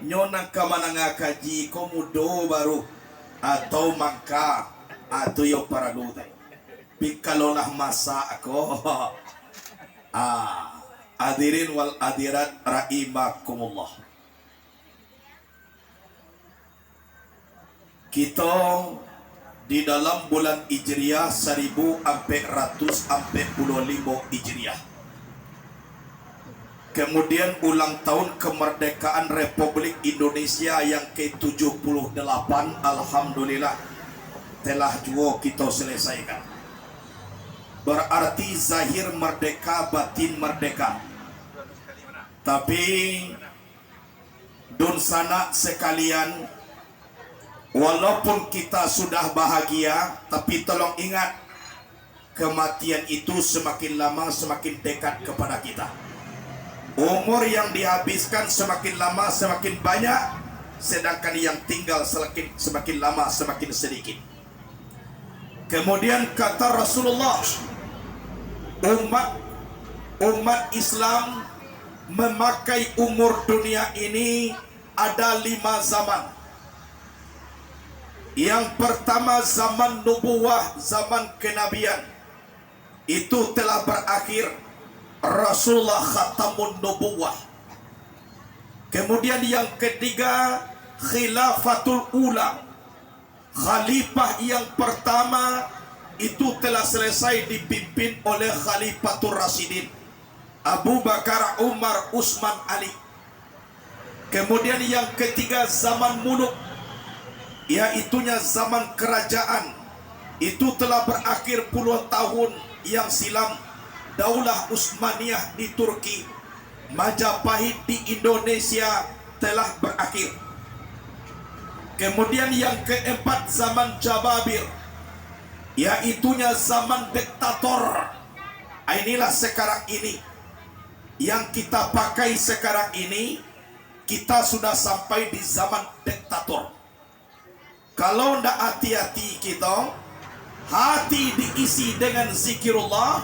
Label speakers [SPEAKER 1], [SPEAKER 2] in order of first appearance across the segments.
[SPEAKER 1] nyona kamananga kaji komudo baru atau mangka atau yo para lutai pikalolah masa aku hadirin wal hadirat rahimakumullah. Kita di dalam bulan Hijriah 1445 Hijriah. Kemudian ulang tahun kemerdekaan Republik Indonesia yang ke-78 alhamdulillah telah juga kita selesaikan. Berarti zahir merdeka, batin merdeka. Tapi dun sanak sekalian, walaupun kita sudah bahagia, tapi tolong ingat, kematian itu semakin lama semakin dekat kepada kita. Umur yang dihabiskan semakin lama semakin banyak, sedangkan yang tinggal semakin lama semakin sedikit. Kemudian kata Rasulullah, umat Islam memakai umur dunia ini ada 5 zaman. Yang pertama zaman nubuwah, zaman kenabian. Itu telah berakhir, Rasulullah khatamun nubuwah. Kemudian yang ketiga khilafatul ula, khalifah yang pertama itu telah selesai dipimpin oleh Khalifatul Rasyidin Abu Bakar, Umar, Utsman, Ali. Kemudian yang ketiga zaman muluk, yaitunya zaman kerajaan. Itu telah berakhir puluhan tahun yang silam. Daulah Utsmaniyah di Turki, Majapahit di Indonesia telah berakhir. Kemudian yang keempat zaman Jababir, yaitunya zaman diktator. Inilah sekarang ini yang kita pakai sekarang ini, kita sudah sampai di zaman diktator. Kalau tidak hati-hati kita, hati diisi dengan zikirullah,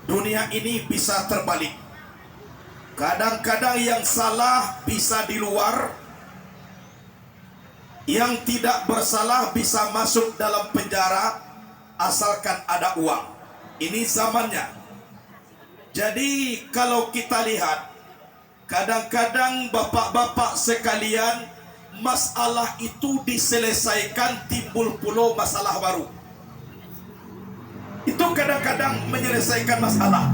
[SPEAKER 1] dunia ini bisa terbalik. Kadang-kadang yang salah bisa di luar, yang tidak bersalah bisa masuk dalam penjara asalkan ada uang. Ini zamannya. Jadi kalau kita lihat, kadang-kadang bapak-bapak sekalian, masalah itu diselesaikan, timbul pula masalah baru. Itu kadang-kadang menyelesaikan masalah.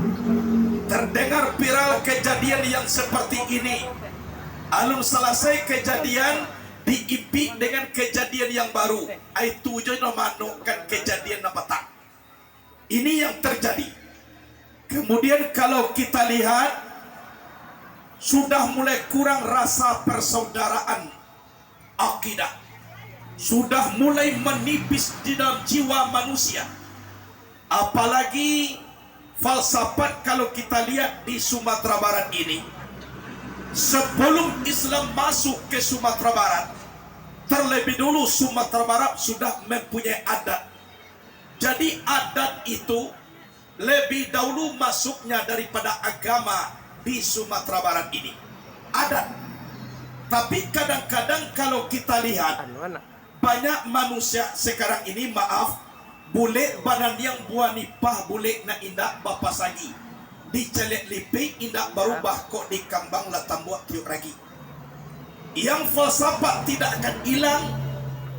[SPEAKER 1] Terdengar viral kejadian yang seperti ini. Alun selesai kejadian, diimpi dengan kejadian yang baru. Itu juga memanukan kejadian petang. Ini yang terjadi. Kemudian kalau kita lihat, sudah mulai kurang rasa persaudaraan akidah. Sudah mulai menipis di dalam jiwa manusia. Apalagi falsafat kalau kita lihat di Sumatera Barat ini, sebelum Islam masuk ke Sumatera Barat, terlebih dulu Sumatera Barat sudah mempunyai adat. Jadi adat itu lebih dahulu masuknya daripada agama di Sumatera Barat ini. Adat. Tapi kadang-kadang kalau kita lihat, banyak manusia sekarang ini, maaf, boleh badan yang buah nipah, boleh nak indak bapa sagi. Dicelek lipik indak berubah kok di kambang lah tambuak tiuk lagi. Yang falsafat tidak akan hilang,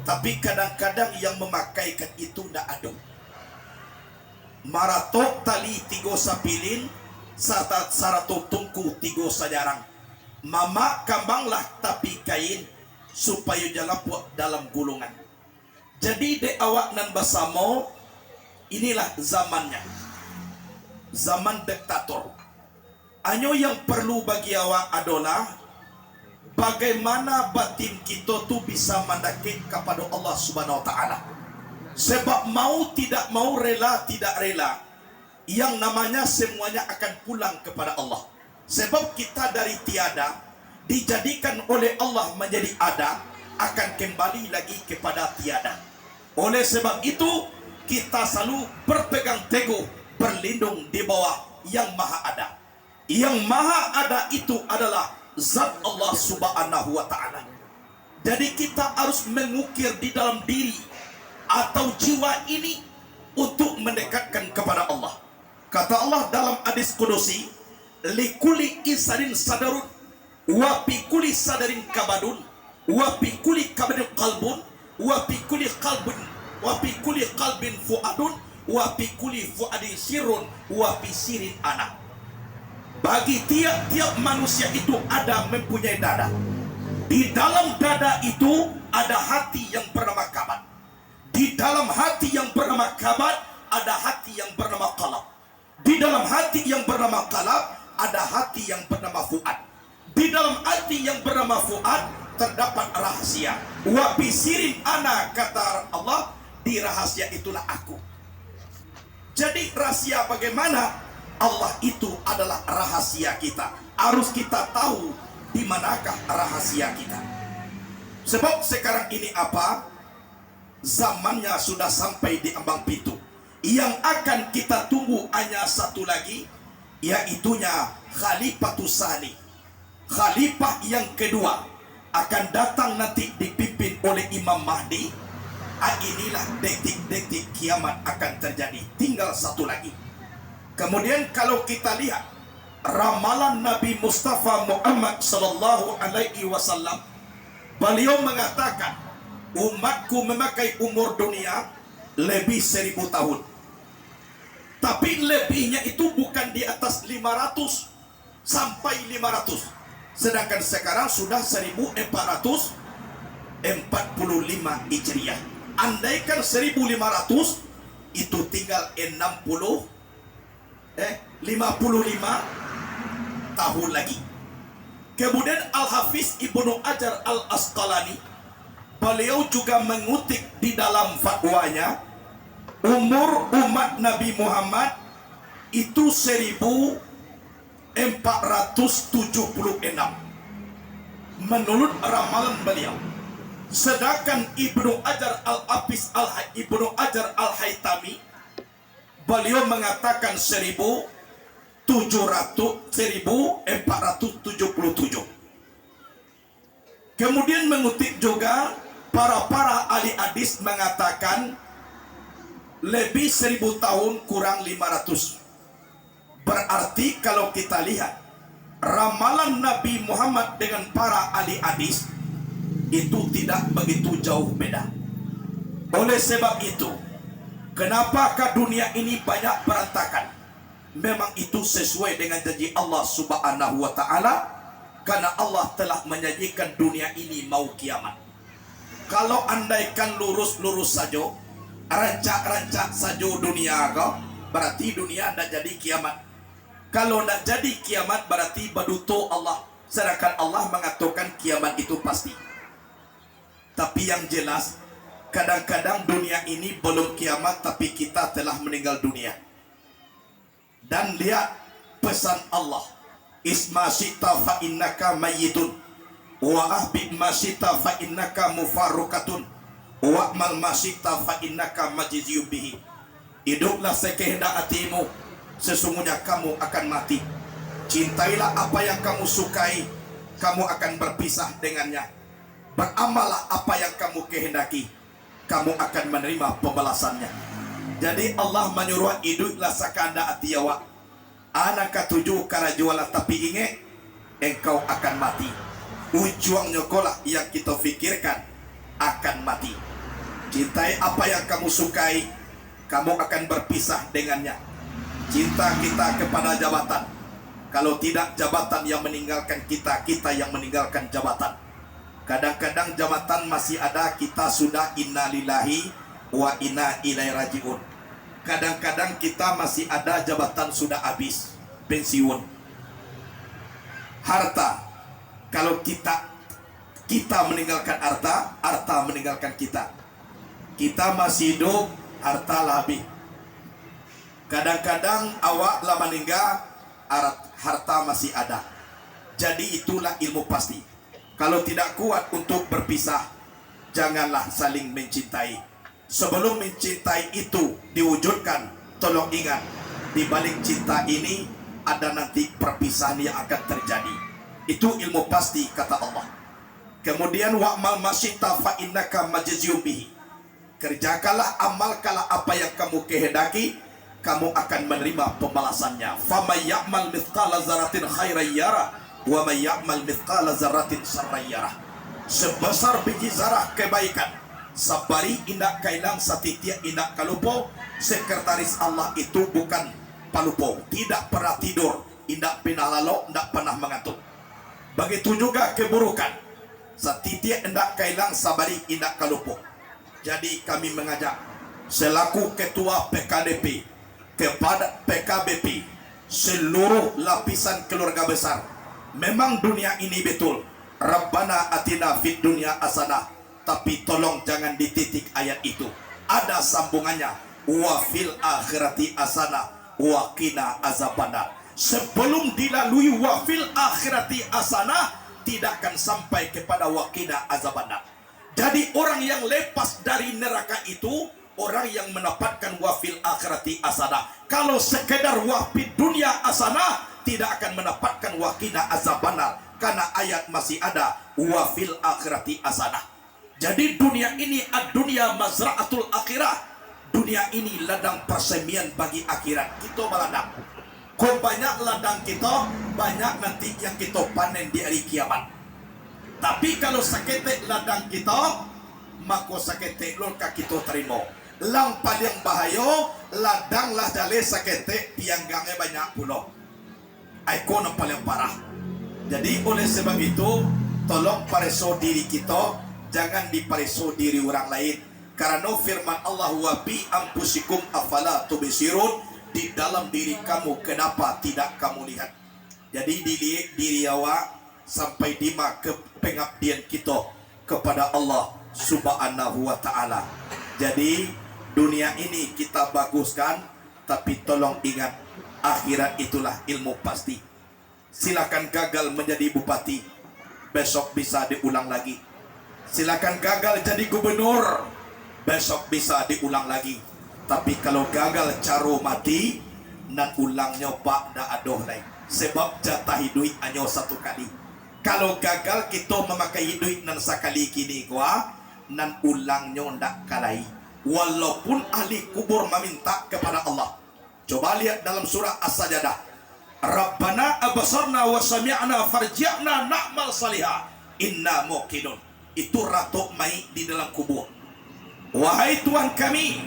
[SPEAKER 1] tapi kadang-kadang yang memakaikan itu ndak ada. Maratok tali tigo sapilin, sarato tungku tigo sajarang. Mama kambang lah tapi kain, supaya jangan buat dalam gulungan. Jadi de awak nan basamo, inilah zamannya. Zaman diktator. Anyo yang perlu bagi awak adalah bagaimana batin kita tu bisa mendekit kepada Allah Subhanahu wa taala. Sebab mau tidak mau, rela tidak rela, yang namanya semuanya akan pulang kepada Allah. Sebab kita dari tiada dijadikan oleh Allah menjadi ada, akan kembali lagi kepada tiada. Oleh sebab itu kita selalu berpegang teguh, berlindung di bawah yang maha ada. Yang maha ada itu adalah zat Allah Subhanahu wa ta'ala. Jadi kita harus mengukir di dalam diri atau jiwa ini untuk mendekatkan kepada Allah. Kata Allah dalam hadis kudusi, likuli isarin sadarun wa pikuli sadarin kabadun wa pikuli kabadun qalbun wa pikuli qalbin fuadun wa pikuli fuadin sirun wa pisirin anak. Bagi tiap-tiap manusia itu ada mempunyai dada. Di dalam dada itu ada hati yang bernama kabad. Di dalam hati yang bernama kabad ada hati yang bernama qalb. Di dalam hati yang bernama qalb ada hati yang bernama fuad. Di dalam hati yang bernama fuad terdapat rahasia. Wa bisirin ana, kata Allah, di rahasia itulah aku. Jadi rahasia bagaimana? Allah itu adalah rahasia kita. Harus kita tahu di manakah rahasia kita. Sebab sekarang ini apa? Zamannya sudah sampai di ambang pintu. Yang akan kita tunggu hanya satu lagi, yaitunya Khalifatus Tsani. Khalifah yang kedua akan datang nanti dipimpin oleh Imam Mahdi. Inilah detik-detik kiamat akan terjadi. Tinggal satu lagi. Kemudian kalau kita lihat ramalan Nabi Mustafa Muhammad sallallahu alaihi wasallam, beliau mengatakan umatku memakai umur dunia lebih 1000 tahun. Tapi lebihnya itu bukan di atas 500 sampai 500. Sedangkan sekarang sudah 1445 Hijriah. Andaikan 1500 itu tinggal 55 tahun lagi. Kemudian Al-Hafiz Ibnu Hajar Al-Asqalani, beliau juga mengutip di dalam fatwanya, umur umat Nabi Muhammad itu 1476 menurut ramalan beliau. Sedangkan Ibnu Hajar Al-Haytami, beliau mengatakan 1477. Kemudian mengutip juga para ahli hadis mengatakan lebih 1000 tahun kurang 500. Berarti kalau kita lihat ramalan Nabi Muhammad dengan para ahli hadis itu tidak begitu jauh beda. Oleh sebab itu, kenapakah dunia ini banyak berantakan? Memang itu sesuai dengan janji Allah Subhanahu wa ta'ala, karena Allah telah menjanjikan dunia ini mau kiamat. Kalau andaikan lurus-lurus saja, rancak-rancak saja dunia kau, berarti dunia tidak jadi kiamat. Kalau tidak jadi kiamat berarti baduto Allah. Sedangkan Allah mengatakan kiamat itu pasti. Tapi yang jelas, kadang-kadang dunia ini belum kiamat tapi kita telah meninggal dunia. Dan lihat pesan Allah, isma sita fa innaka mayyitun wa ahbib ma sita fa innaka mufarraqatun wa amal ma sita fa innaka majziyun bihi. Hiduplah sekehendak hatimu, sesungguhnya kamu akan mati. Cintailah apa yang kamu sukai, kamu akan berpisah dengannya. Beramallah apa yang kamu kehendaki, kamu akan menerima pembalasannya. Jadi Allah menyuruh hiduplah sakanda atiyawa. Anak ketujuh karena jualan tapi ingat engkau akan mati. Ujung nyokolah yang kita fikirkan akan mati. Cintai apa yang kamu sukai, kamu akan berpisah dengannya. Cinta kita kepada jabatan, kalau tidak jabatan yang meninggalkan kita, kita yang meninggalkan jabatan. Kadang-kadang jabatan masih ada, kita sudah innalillahi wa inna ilaihi rajiun. Kadang-kadang kita masih ada, jabatan sudah habis, pensiun. Harta, kalau kita meninggalkan harta, harta meninggalkan kita. Kita masih hidup, harta lah habis. Kadang-kadang awak lah meninggal, harta masih ada. Jadi itulah ilmu pasti. Kalau tidak kuat untuk berpisah, janganlah saling mencintai. Sebelum mencintai itu diwujudkan, tolong ingat, di balik cinta ini ada nanti perpisahan yang akan terjadi. Itu ilmu pasti kata Allah. Kemudian wa'mal masyita fa innaka majziyum bihi. Kerjakanlah, amalkanlah apa yang kamu kehendaki, kamu akan menerima pembalasannya. Faman ya'mal mithqala dzarratin khairan yara wa man ya'mal mithqala dzarratin syarran yara. Sebesar biji zarah kebaikan, sabari indak kailang satitia indak kalupo. Sekretaris Allah itu bukan palupo, tidak pernah tidur, indak pernah lalu, indak pernah mengantuk. Begitu juga keburukan, satitia indak kailang sabari indak kalupo. Jadi kami mengajak selaku ketua PKDP kepada PKBP, seluruh lapisan keluarga besar, memang dunia ini betul Rabbana atina fid dunya hasanah, tapi tolong jangan dititik ayat itu, ada sambungannya, wa fil akhirati hasanah wa qina azabannar. Sebelum dilalui wa fil akhirati hasanah, tidak akan sampai kepada wa qina azabannar. Jadi orang yang lepas dari neraka itu orang yang mendapatkan wa fil akhirati hasanah. Kalau sekedar wa fid dunya hasanah, tidak akan mendapatkan wa qina azabannar, karena ayat masih ada wa fil akhirati hasanah. Jadi dunia ini ad-dunya mazra'atul akhirah. Dunia ini ladang persemian bagi akhirat. Kita meladang. Kok banyak ladang kita, banyak nanti yang kita panen di hari kiamat. Tapi kalau sakete ladang kita, maka sakete lolka kita terima. Lang paling bahaya, ladang lah dale sakete pianggangnya banyak pulau. Ikon yang paling parah. Jadi oleh sebab itu, tolong pareso diri kita, jangan dipareso diri orang lain. Karena firman Allah, wa bi anfusikum afala tubsirun, di dalam diri kamu kenapa tidak kamu lihat. Jadi dilihat diri awak sampai dima ke pengabdian kita kepada Allah Subhanahu wa ta'ala. Jadi dunia ini kita baguskan, tapi tolong ingat akhirat itulah ilmu pasti. Silakan gagal menjadi bupati, besok bisa diulang lagi. Silakan gagal jadi gubernur, besok bisa diulang lagi. Tapi kalau gagal caro mati, nan ulangnya pak dah adoh lain. Sebab jatah hidup hanya satu kali. Kalau gagal kita memakai duit nan sekali kini gua, nan ulangnya ndak kalai. Walaupun ahli kubur meminta kepada Allah. Coba lihat dalam surah As-Sajdah. Rabbana abasarna wa sami'na farji'na na'mal salihah inna muqinun. Itu ratu mai di dalam kubur. Wahai Tuhan kami,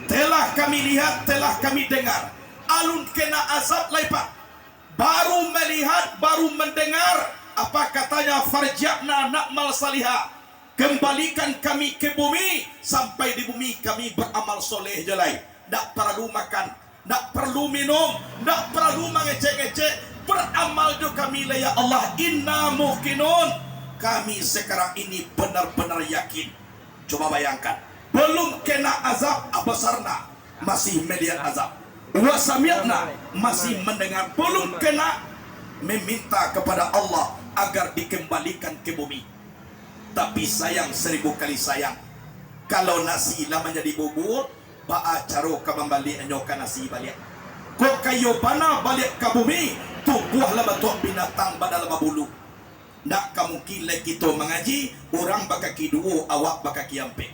[SPEAKER 1] telah kami lihat, telah kami dengar, alun kena azab laipat. Baru melihat, baru mendengar, apa katanya, farja'na na'mal salihah, kembalikan kami ke bumi, sampai di bumi kami beramal soleh jelai. Tak perlu makan, tak perlu minum, tak perlu mengecek-ngecek, beramal jo kami lah ya Allah. Inna muqinun, kami sekarang ini benar-benar yakin. Coba bayangkan, belum kena azab abasarna, masih melihat azab. Wasami'na, masih mendengar, belum kena, meminta kepada Allah agar dikembalikan ke bumi. Tapi sayang, 1000 kali sayang, kalau nasi lah menjadi bubur, ba'a caro kembali anyokan nasi balik. Kok kayo bana balik ke bumi, tubuh lah betul binatang badal mabulu. Nak kamu kile kita mengaji, orang baka kiduo, awak baka kiampe.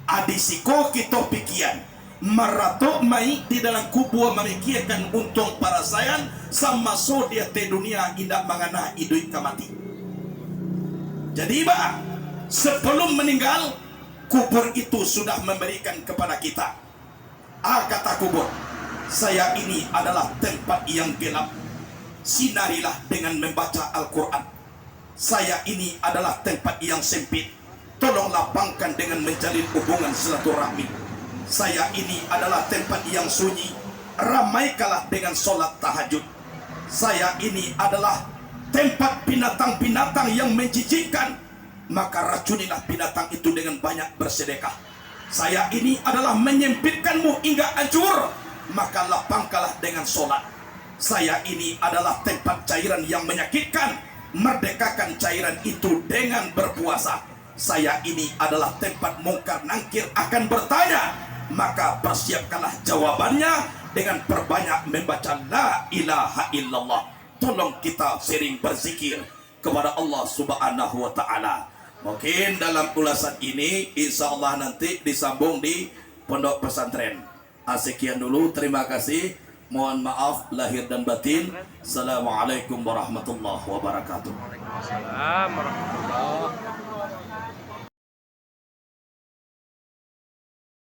[SPEAKER 1] Adisiko kita pikian, marato mai di dalam kubur memikirkan untung para sayang, sama so dia te dunia indak mangana idui kamati. Jadi bah, sebelum meninggal, kubur itu sudah memberikan kepada kita. Kata kubur, saya ini adalah tempat yang gelap, sinarilah dengan membaca Al-Quran. Saya ini adalah tempat yang sempit, tolong lapangkan dengan menjalin hubungan silaturahmi. Saya ini adalah tempat yang sunyi, ramaikanlah dengan solat tahajud. Saya ini adalah tempat binatang-binatang yang menjijikkan, maka racunilah binatang itu dengan banyak bersedekah. Saya ini adalah menyempitkanmu hingga hancur, maka lapangkanlah dengan solat. Saya ini adalah tempat cairan yang menyakitkan, merdekakan cairan itu dengan berpuasa. Saya ini adalah tempat mungkar nangkir akan bertanya, maka persiapkanlah jawabannya dengan perbanyak membaca la ilaha illallah. Tolong kita sering berzikir, kepada Allah Subhanahu wa taala. Mungkin dalam ulasan ini insya Allah nanti disambung di pondok pesantren. Sekian dulu, terima kasih. Mohon maaf lahir dan batin. Assalamualaikum warahmatullahi wabarakatuh.
[SPEAKER 2] Waalaikumsalam warahmatullahi wabarakatuh.